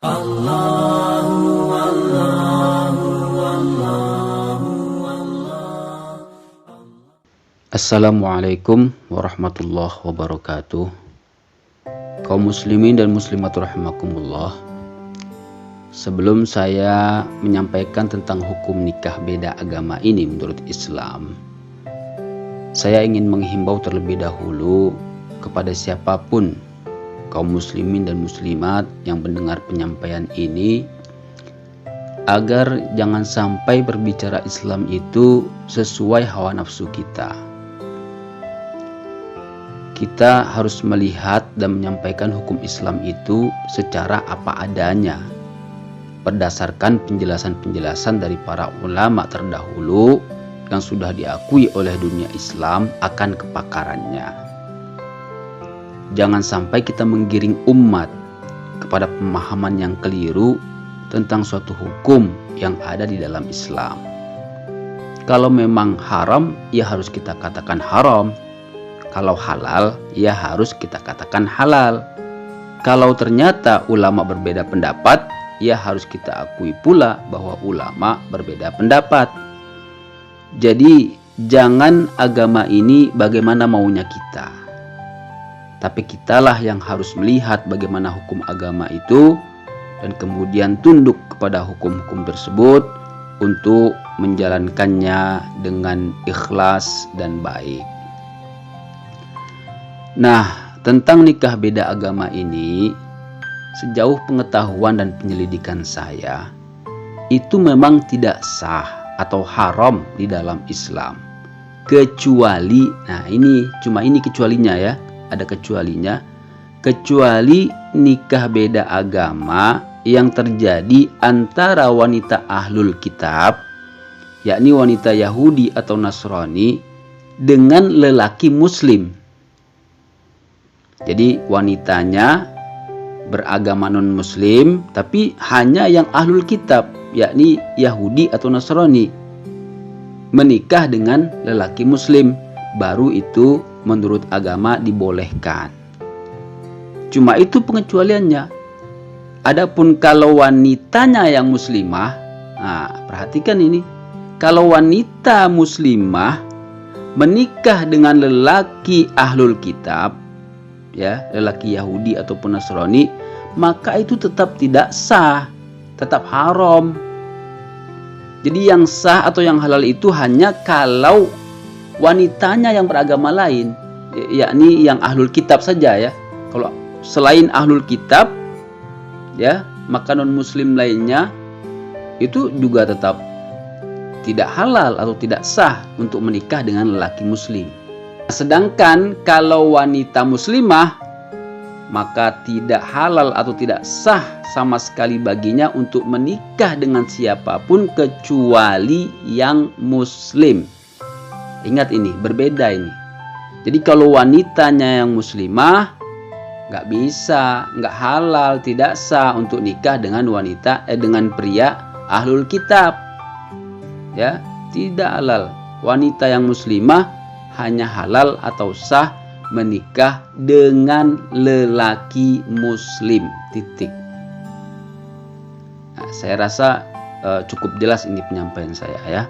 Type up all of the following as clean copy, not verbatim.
Assalamualaikum warahmatullahi wabarakatuh. Kaum muslimin dan muslimat rahimakumullah. Sebelum saya menyampaikan tentang hukum nikah beda agama ini menurut Islam, saya ingin menghimbau terlebih dahulu kepada siapapun kaum muslimin dan muslimat yang mendengar penyampaian ini, agar jangan sampai berbicara Islam itu sesuai hawa nafsu kita. Kita harus melihat dan menyampaikan hukum Islam itu secara apa adanya, berdasarkan penjelasan-penjelasan dari para ulama terdahulu yang sudah diakui oleh dunia Islam akan kepakarannya. Jangan sampai kita menggiring umat kepada pemahaman yang keliru tentang suatu hukum yang ada di dalam Islam. Kalau memang haram, ya harus kita katakan haram. Kalau halal, ya harus kita katakan halal. Kalau ternyata ulama berbeda pendapat, ya harus kita akui pula bahwa ulama berbeda pendapat. Jadi jangan agama ini bagaimana maunya kita, tapi kitalah yang harus melihat bagaimana hukum agama itu dan kemudian tunduk kepada hukum-hukum tersebut untuk menjalankannya dengan ikhlas dan baik. Nah, tentang nikah beda agama ini, sejauh pengetahuan dan penyelidikan saya, itu memang tidak sah atau haram di dalam Islam. Kecuali, nah ini cuma ini kecualinya ya, ada kecualinya, kecuali nikah beda agama yang terjadi antara wanita ahlul kitab, yakni wanita Yahudi atau Nasrani, dengan lelaki muslim. Jadi wanitanya beragama non-muslim, tapi hanya yang ahlul kitab, yakni Yahudi atau Nasrani, menikah dengan lelaki muslim, baru itu menurut agama dibolehkan. Cuma itu pengecualiannya. Adapun kalau wanitanya yang muslimah, nah perhatikan ini, kalau wanita muslimah menikah dengan lelaki ahlul kitab, ya, lelaki Yahudi ataupun Nasrani, maka itu tetap tidak sah, tetap haram. Jadi yang sah atau yang halal itu hanya kalau wanitanya yang beragama lain, yakni yang ahlul kitab saja ya. Kalau selain ahlul kitab, ya, maka non muslim lainnya itu juga tetap tidak halal atau tidak sah untuk menikah dengan lelaki muslim. Sedangkan kalau wanita muslimah, maka tidak halal atau tidak sah sama sekali baginya untuk menikah dengan siapapun kecuali yang muslim. Ingat ini, berbeda ini. Jadi kalau wanitanya yang muslimah, nggak bisa, nggak halal, tidak sah untuk nikah dengan dengan pria ahlul kitab. Ya, tidak halal. Wanita yang muslimah hanya halal atau sah menikah dengan lelaki muslim, titik. Nah, saya rasa cukup jelas ini penyampaian saya ya.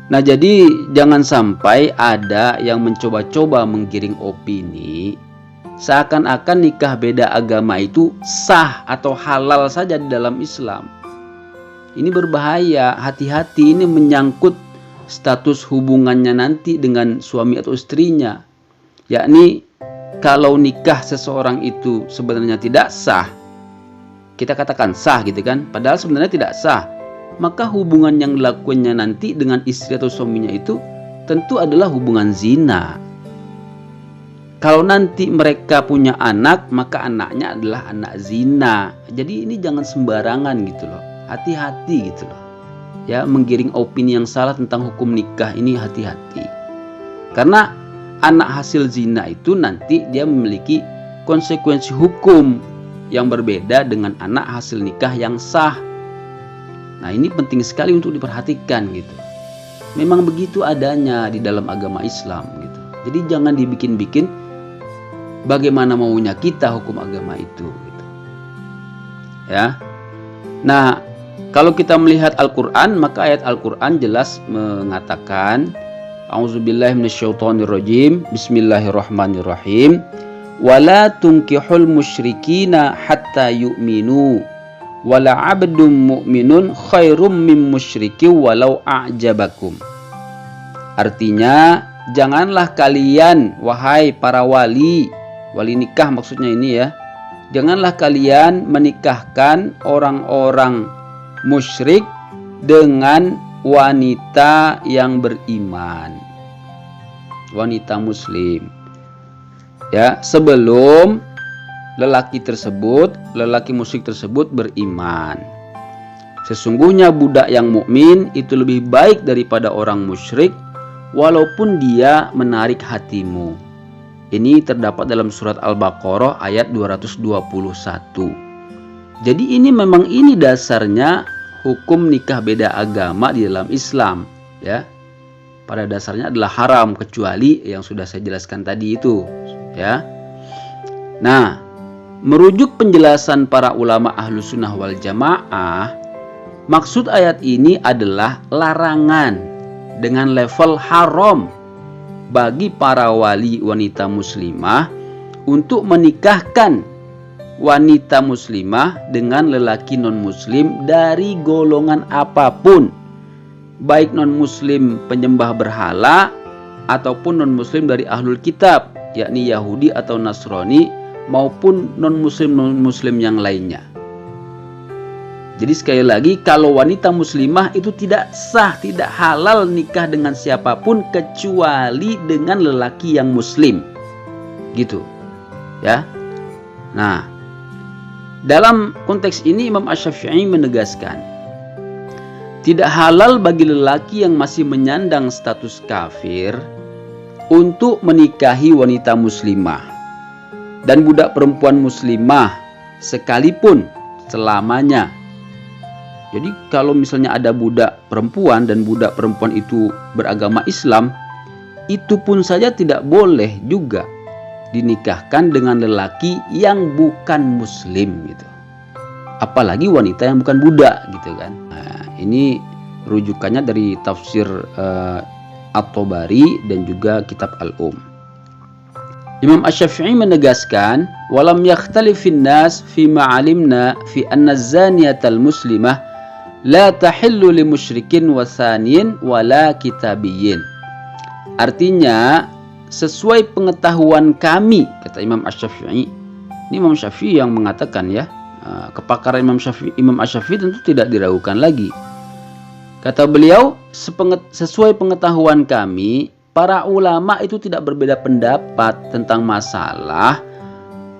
Nah, jadi jangan sampai ada yang mencoba-coba menggiring opini seakan-akan nikah beda agama itu sah atau halal saja di dalam Islam. Ini berbahaya, hati-hati, ini menyangkut status hubungannya nanti dengan suami atau istrinya. Yakni kalau nikah seseorang itu sebenarnya tidak sah, kita katakan sah gitu kan, padahal sebenarnya tidak sah, maka hubungan yang dilakukannya nanti dengan istri atau suaminya itu tentu adalah hubungan zina. Kalau nanti mereka punya anak, maka anaknya adalah anak zina. Jadi ini jangan sembarangan gitu loh, hati-hati gitu loh. Ya, menggiring opini yang salah tentang hukum nikah ini hati-hati. Karena anak hasil zina itu nanti dia memiliki konsekuensi hukum yang berbeda dengan anak hasil nikah yang sah. Nah, ini penting sekali untuk diperhatikan gitu. Memang begitu adanya di dalam agama Islam gitu. Jadi jangan dibikin-bikin bagaimana maunya kita hukum agama itu gitu. ya. Nah, kalau kita melihat Al-Qur'an, maka ayat Al-Qur'an jelas mengatakan, A'udzubillahi minasyaitonirrajim, Bismillahirrahmanirrahim. Wala tunkihul musyrikina hatta yu'minu wala 'abdun mu'minun khairum min musyrikin walau a'jabakum. Artinya, janganlah kalian, wahai para wali nikah maksudnya ini ya, janganlah kalian menikahkan orang-orang musyrik dengan wanita yang beriman, wanita muslim, ya, sebelum lelaki musyrik tersebut beriman. Sesungguhnya budak yang mukmin itu lebih baik daripada orang musyrik, walaupun dia menarik hatimu. Ini terdapat dalam surat Al-Baqarah ayat 221. Jadi ini memang dasarnya hukum nikah beda agama di dalam Islam, ya. Pada dasarnya adalah haram kecuali yang sudah saya jelaskan tadi itu, ya. Nah, merujuk penjelasan para ulama Ahlus Sunnah wal Jamaah, maksud ayat ini adalah larangan dengan level haram bagi para wali wanita muslimah untuk menikahkan wanita muslimah dengan lelaki non-muslim dari golongan apapun, baik non-muslim penyembah berhala ataupun non-muslim dari ahlul kitab, yakni Yahudi atau Nasrani, maupun non-muslim yang lainnya. Jadi sekali lagi, kalau wanita muslimah itu tidak sah, tidak halal nikah dengan siapapun kecuali dengan lelaki yang muslim. Gitu. Ya. Nah, dalam konteks ini Imam Asy-Syafi'i menegaskan, tidak halal bagi lelaki yang masih menyandang status kafir untuk menikahi wanita muslimah dan budak perempuan muslimah sekalipun selamanya. Jadi kalau misalnya ada budak perempuan dan budak perempuan itu beragama Islam, itu pun saja tidak boleh juga dinikahkan dengan lelaki yang bukan muslim gitu. Apalagi wanita yang bukan budak gitu kan. Nah, ini rujukannya dari tafsir At-Tabari dan juga kitab Al-Um. Imam Asy-Syafi'i menegaskan, walam yakhtalifin nas fi ma'alimna fi anna az-zaniyatal muslimah la tahillu li musyrikin wasaniyin wala kitabiyyin. Artinya, sesuai pengetahuan kami, kata Imam Asy-Syafi'i. Ini Imam Syafi'i yang mengatakan ya. Kepakaran Imam Asy-Syafi'i tentu tidak diragukan lagi. Kata beliau, sesuai pengetahuan kami, para ulama itu tidak berbeda pendapat tentang masalah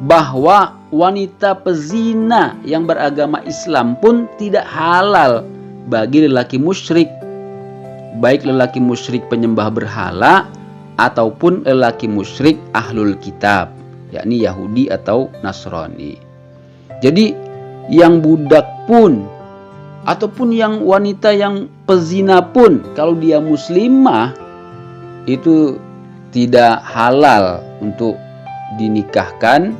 bahwa wanita pezina yang beragama Islam pun tidak halal bagi lelaki musyrik, baik lelaki musyrik penyembah berhala ataupun lelaki musyrik ahlul kitab, yakni Yahudi atau Nasrani. Jadi yang budak pun ataupun yang wanita yang pezina pun, kalau dia muslimah itu tidak halal untuk dinikahkan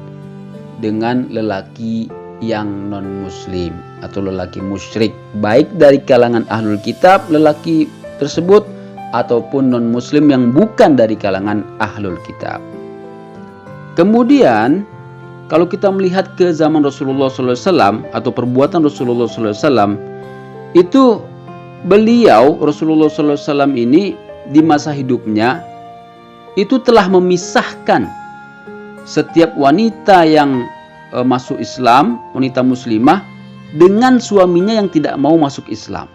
dengan lelaki yang non-muslim atau lelaki musyrik, baik dari kalangan ahlul kitab lelaki tersebut ataupun non-muslim yang bukan dari kalangan ahlul kitab. Kemudian kalau kita melihat ke zaman Rasulullah SAW atau perbuatan Rasulullah SAW, itu beliau Rasulullah SAW ini di masa hidupnya itu telah memisahkan setiap wanita yang masuk Islam, wanita muslimah, dengan suaminya yang tidak mau masuk Islam.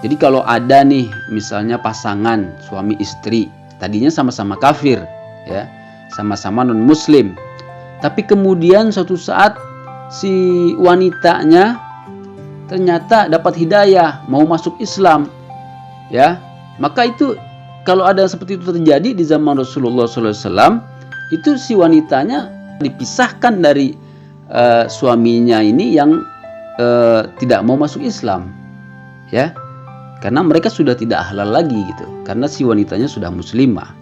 Jadi kalau ada nih misalnya pasangan suami istri, tadinya sama-sama kafir, ya, sama-sama non-muslim, tapi kemudian suatu saat si wanitanya ternyata dapat hidayah, mau masuk Islam, ya, maka itu kalau ada seperti itu terjadi di zaman Rasulullah SAW, itu si wanitanya dipisahkan dari suaminya ini yang tidak mau masuk Islam, ya, karena mereka sudah tidak halal lagi gitu, karena si wanitanya sudah muslimah,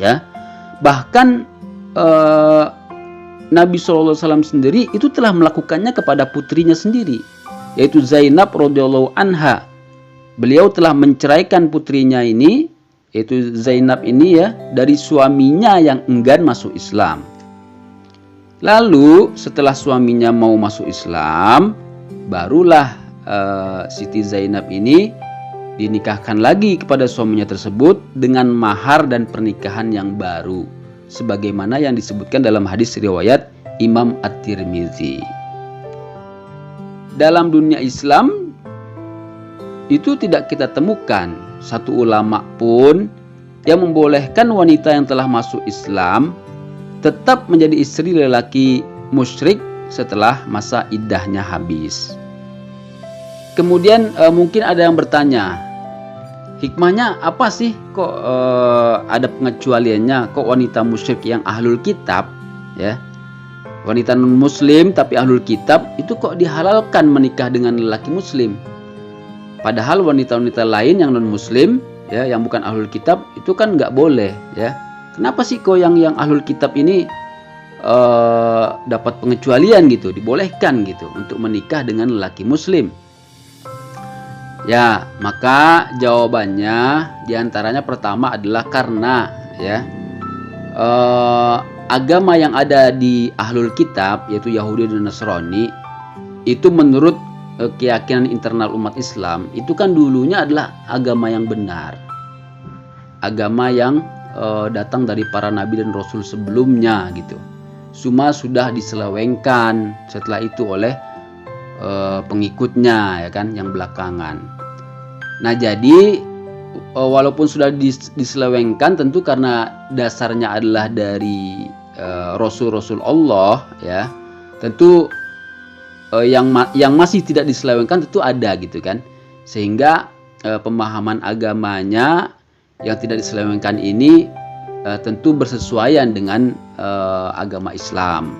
ya. Bahkan Nabi SAW sendiri itu telah melakukannya kepada putrinya sendiri, yaitu Zainab radhiyallahu anha. Beliau telah menceraikan putrinya ini, yaitu Zainab ini ya, dari suaminya yang enggan masuk Islam. Lalu setelah suaminya mau masuk Islam, barulah Siti Zainab ini dinikahkan lagi kepada suaminya tersebut dengan mahar dan pernikahan yang baru, sebagaimana yang disebutkan dalam hadis riwayat Imam At-Tirmizi. Dalam dunia Islam itu tidak kita temukan satu ulama pun yang membolehkan wanita yang telah masuk Islam tetap menjadi istri lelaki musyrik setelah masa iddahnya habis. Kemudian mungkin ada yang bertanya, hikmahnya apa sih kok ada pengecualiannya, kok wanita musyrik yang ahlul kitab ya, wanita non muslim tapi ahlul kitab itu kok dihalalkan menikah dengan lelaki muslim, padahal wanita-wanita lain yang non muslim ya, yang bukan ahlul kitab itu kan nggak boleh ya. Kenapa sih kok yang ahlul kitab ini dapat pengecualian gitu, dibolehkan gitu untuk menikah dengan lelaki muslim? Ya, maka jawabannya diantaranya pertama adalah karena ya agama yang ada di ahlul kitab yaitu Yahudi dan Nasrani itu menurut keyakinan internal umat Islam itu kan dulunya adalah agama yang benar, agama yang datang dari para nabi dan rasul sebelumnya gitu. Cuma sudah diselewengkan setelah itu oleh pengikutnya ya kan yang belakangan. Nah jadi walaupun sudah diselewengkan tentu karena dasarnya adalah dari rasul-rasul Allah ya, tentu yang masih tidak diselewengkan tentu ada gitu kan, sehingga pemahaman agamanya yang tidak diselewengkan ini tentu bersesuaian dengan agama Islam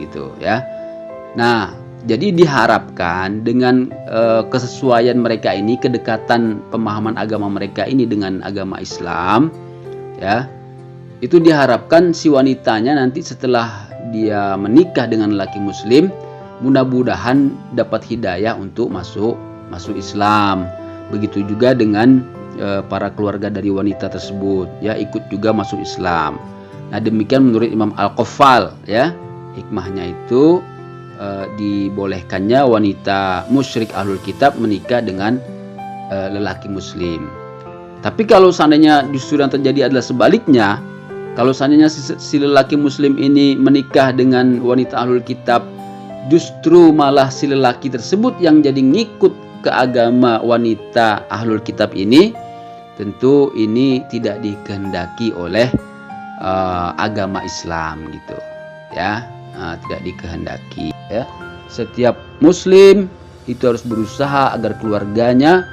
gitu ya. Nah jadi diharapkan dengan kesesuaian mereka ini, kedekatan pemahaman agama mereka ini dengan agama Islam ya, itu diharapkan si wanitanya nanti setelah dia menikah dengan laki muslim mudah-mudahan dapat hidayah untuk masuk Islam. Begitu juga dengan para keluarga dari wanita tersebut ya, ikut juga masuk Islam. Nah demikian menurut Imam Al-Qaffal ya, hikmahnya itu dibolehkannya wanita musyrik ahlul kitab menikah dengan lelaki muslim. Tapi kalau seandainya justru yang terjadi adalah sebaliknya, kalau seandainya si lelaki muslim ini menikah dengan wanita ahlul kitab, justru malah si lelaki tersebut yang jadi ngikut ke agama wanita ahlul kitab ini, tentu ini tidak dikehendaki oleh agama Islam gitu ya. Tidak dikehendaki ya. Setiap muslim itu harus berusaha agar keluarganya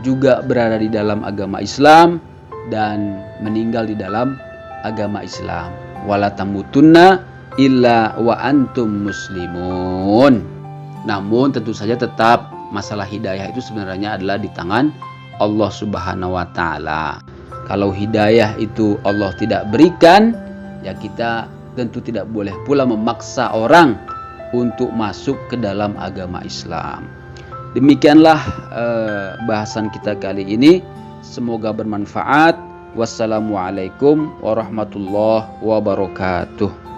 juga berada di dalam agama Islam dan meninggal di dalam agama Islam. Wala tamutunna illa wa antum muslimun. Namun tentu saja tetap masalah hidayah itu sebenarnya adalah di tangan Allah Subhanahu wa taala. Kalau hidayah itu Allah tidak berikan, ya kita tentu tidak boleh pula memaksa orang untuk masuk ke dalam agama Islam. Demikianlah bahasan kita kali ini. Semoga bermanfaat. Wassalamualaikum warahmatullahi wabarakatuh.